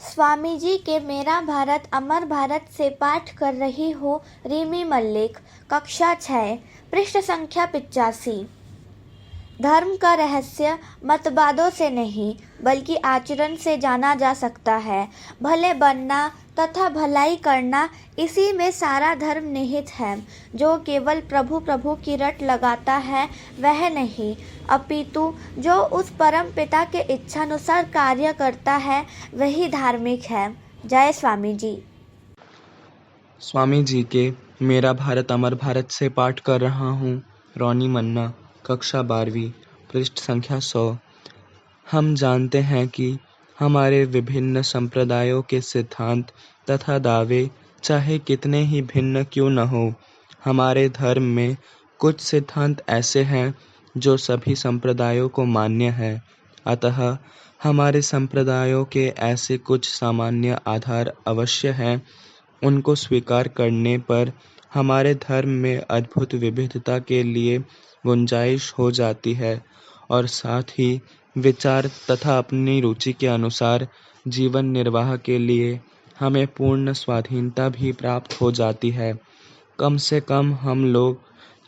स्वामी जी के मेरा भारत अमर भारत से पाठ कर रही हूँ रिमी मल्लिक, कक्षा 6, पृष्ठ संख्या 85। धर्म का रहस्य मतवादों से नहीं बल्कि आचरण से जाना जा सकता है। भले बनना तथा भलाई करना, इसी में सारा धर्म निहित है। जो केवल प्रभु प्रभु की रट लगाता है वह नहीं, अपितु जो उस परम पिता के इच्छानुसार कार्य करता है वही धार्मिक है। जय स्वामी जी। स्वामी जी के मेरा भारत अमर भारत से पाठ कर रहा हूँ रोनी मन्ना, कक्षा 12, पृष्ठ संख्या 100। हम जानते हैं कि हमारे विभिन्न संप्रदायों के सिद्धांत तथा दावे चाहे कितने ही भिन्न क्यों न हो, हमारे धर्म में कुछ सिद्धांत ऐसे हैं जो सभी संप्रदायों को मान्य है। अतः हमारे संप्रदायों के ऐसे कुछ सामान्य आधार अवश्य हैं। उनको स्वीकार करने पर हमारे धर्म में अद्भुत विविधता के लिए गुंजाइश हो जाती है और साथ ही विचार तथा अपनी रुचि के अनुसार जीवन निर्वाह के लिए हमें पूर्ण स्वाधीनता भी प्राप्त हो जाती है। कम से कम हम लोग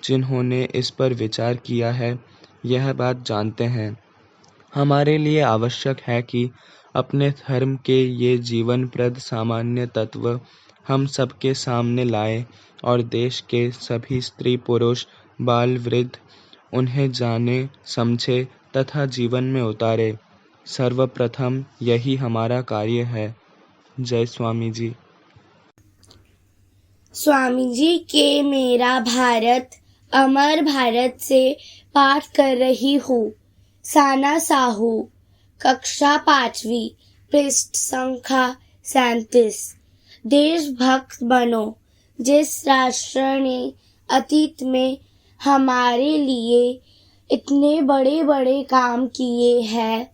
जिन्होंने इस पर विचार किया है यह बात जानते हैं। हमारे लिए आवश्यक है कि अपने धर्म के ये जीवनप्रद सामान्य तत्व हम सबके सामने लाएं और देश के सभी स्त्री पुरुष बाल वृद्ध उन्हें जाने समझे तथा जीवन में उतारे। सर्वप्रथम यही हमारा कार्य है। जय स्वामी जी। स्वामी जी के मेरा भारत अमर भारत से पाठ कर रही हूँ साना साहू, कक्षा 5वीं, पृष्ठ संख्या 37। देशभक्त बनो। जिस राष्ट्र ने अतीत में हमारे लिए इतने बड़े बड़े काम किए हैं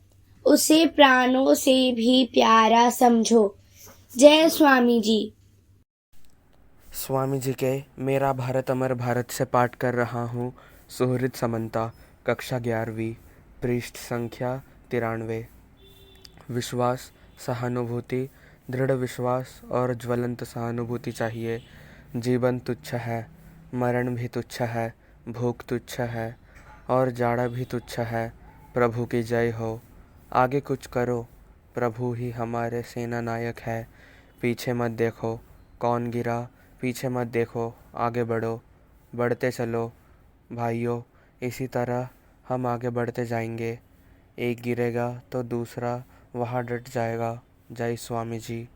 उसे प्राणों से भी प्यारा समझो। जय स्वामी जी। स्वामी जी के मेरा भारत अमर भारत से पाठ कर रहा हूँ सुहृद समंता, कक्षा 11वीं, पृष्ठ संख्या 93। विश्वास, सहानुभूति, दृढ़ विश्वास और ज्वलंत सहानुभूति चाहिए। जीवन तुच्छ है, मरण भी तुच्छ है, भूख तुच्छ है और जाड़ा भी तुच्छ है। प्रभु की जय हो। आगे कुछ करो, प्रभु ही हमारे सेना नायक है। पीछे मत देखो कौन गिरा, पीछे मत देखो, आगे बढ़ो, बढ़ते चलो भाइयों। इसी तरह हम आगे बढ़ते जाएंगे। एक गिरेगा तो दूसरा वहाँ डट जाएगा। जय स्वामी जी।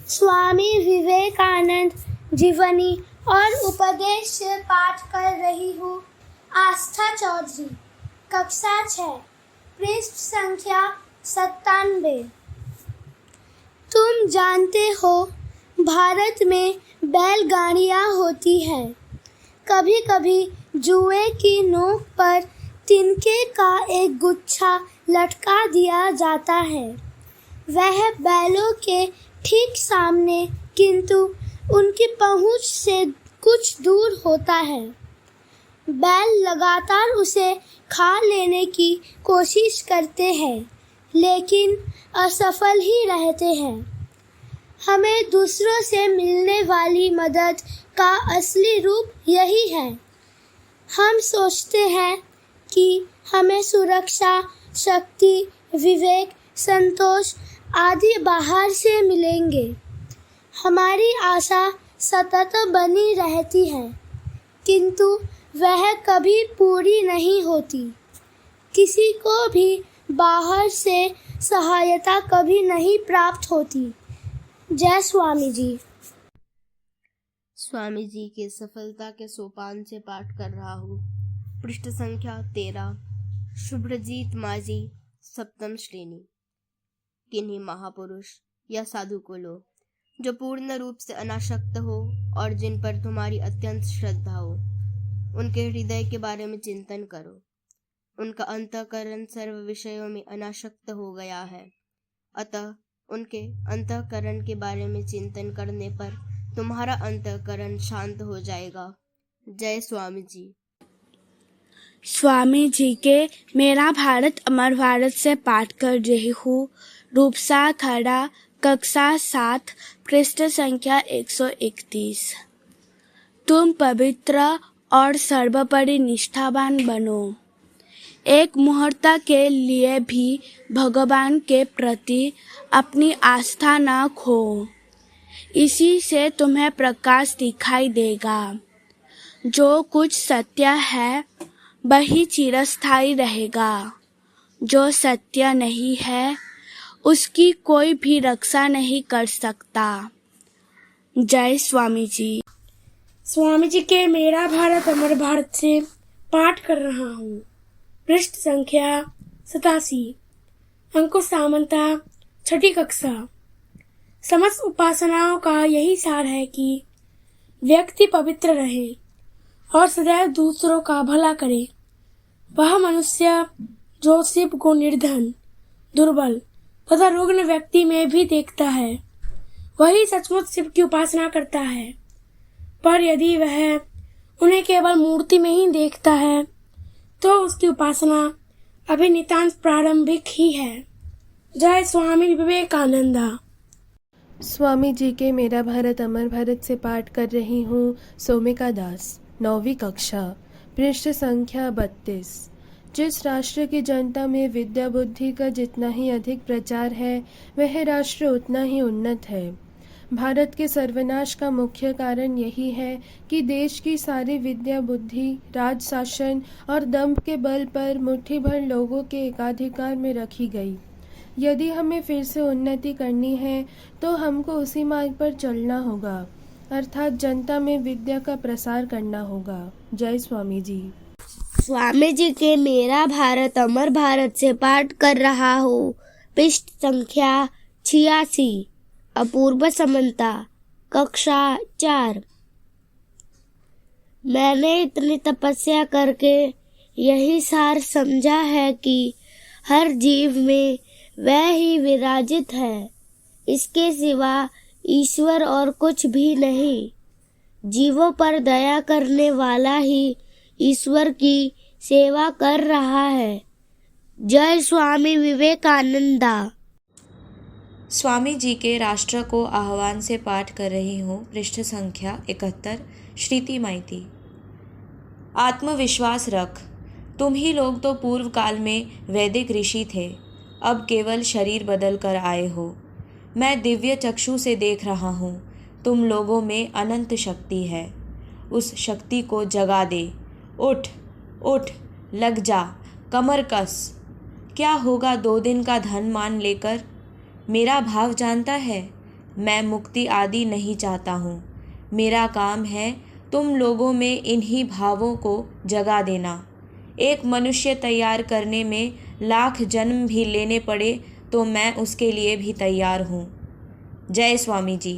स्वामी विवेकानंद जीवनी और उपदेश से पाठ कर रही हूँ आस्था चौधरी, कक्षा 6, पृष्ठ संख्या 97। तुम जानते हो भारत में बैलगाड़ियाँ होती हैं। कभी कभी जुए की नोक पर तिनके का एक गुच्छा लटका दिया जाता है। वह बैलों के ठीक सामने किंतु उनकी पहुंच से कुछ दूर होता है। बैल लगातार उसे खा लेने की कोशिश करते हैं लेकिन असफल ही रहते हैं। हमें दूसरों से मिलने वाली मदद का असली रूप यही है। हम सोचते हैं कि हमें सुरक्षा, शक्ति, विवेक, संतोष आदि बाहर से मिलेंगे। हमारी आशा सतत बनी रहती है किंतु वह कभी पूरी नहीं होती। किसी को भी बाहर से सहायता कभी नहीं प्राप्त होती। जय स्वामी जी। स्वामी जी के सफलता के सोपान से पाठ कर रहा हूँ पृष्ठ संख्या 13। शुभ्रजीत माझी, सप्तम श्रेणी। किन्हीं महापुरुष या साधु को लो जो पूर्ण रूप से अनासक्त हो और जिन पर तुम्हारी अत्यंत श्रद्धा हो। उनके हृदय के बारे में चिंतन करो। उनका अंतःकरण सर्व विषयों में अनासक्त हो गया है, अतः उनके अंतःकरण के बारे में चिंतन करने पर तुम्हारा अंतःकरण शांत हो जाएगा। जय स्वामी जी। स्वामी जी के मेरा भारत अमर भारत से पाठ कर रही हूँ रूपसा खड़ा, कक्षा 7, पृष्ठ संख्या 131। तुम पवित्र और सर्वोपरि निष्ठावान बनो। एक मुहूर्त के लिए भी भगवान के प्रति अपनी आस्था न खो। इसी से तुम्हें प्रकाश दिखाई देगा। जो कुछ सत्य है वही चिरस्थायी रहेगा। जो सत्य नहीं है उसकी कोई भी रक्षा नहीं कर सकता। जय स्वामी जी। स्वामी जी के मेरा भारत अमर भारत से पाठ कर रहा हूँ। पृष्ठ संख्या 87। अंकुश सामंता, 6ठी कक्षा। समस्त उपासनाओं का यही सार है कि व्यक्ति पवित्र रहे और सदैव दूसरों का भला करे। वह मनुष्य जो शिव को निर्धन, दुर्बल तथा रुग्ण व्यक्ति में भी देखता है, वही सचमुच शिव की उपासना करता है। पर यदि वह उन्हें केवल मूर्ति में ही देखता है तो उसकी उपासना अभी नितांत प्रारंभिक ही है। जय स्वामी विवेकानंदा। स्वामी जी के मेरा भारत अमर भारत से पाठ कर रही हूँ सोमिका दास, 9वीं कक्षा, पृष्ठ संख्या 32। जिस राष्ट्र की जनता में विद्या बुद्धि का जितना ही अधिक प्रचार है वह राष्ट्र उतना ही उन्नत है। भारत के सर्वनाश का मुख्य कारण यही है कि देश की सारी विद्या बुद्धि राज शासन और दंभ के बल पर मुट्ठी भर लोगों के एकाधिकार में रखी गई। यदि हमें फिर से उन्नति करनी है तो हमको उसी मार्ग पर चलना होगा, अर्थात जनता में विद्या का प्रसार करना होगा। जय स्वामी जी। स्वामी जी के मेरा भारत अमर भारत से पाठ कर रहा हूँ। पृष्ठ संख्या 86। अपूर्व समंता, कक्षा 4। मैंने इतनी तपस्या करके यही सार समझा है कि हर जीव में वह ही विराजित है, इसके सिवा ईश्वर और कुछ भी नहीं। जीवों पर दया करने वाला ही ईश्वर की सेवा कर रहा है। जय स्वामी विवेकानंदा। स्वामी जी के राष्ट्र को आह्वान से पाठ कर रही हूँ। पृष्ठ संख्या 71। श्रीति माइती। आत्मविश्वास रख। तुम ही लोग तो पूर्व काल में वैदिक ऋषि थे, अब केवल शरीर बदल कर आए हो। मैं दिव्य चक्षु से देख रहा हूँ। तुम लोगों में अनंत शक्ति है, उस शक्ति को जगा दे। उठ उठ, लग जा, कमर कस। क्या होगा 2 दिन का धन मान लेकर? मेरा भाव जानता है, मैं मुक्ति आदि नहीं चाहता हूँ। मेरा काम है तुम लोगों में इन्हीं भावों को जगा देना। एक मनुष्य तैयार करने में लाख जन्म भी लेने पड़े तो मैं उसके लिए भी तैयार हूँ। जय स्वामी जी।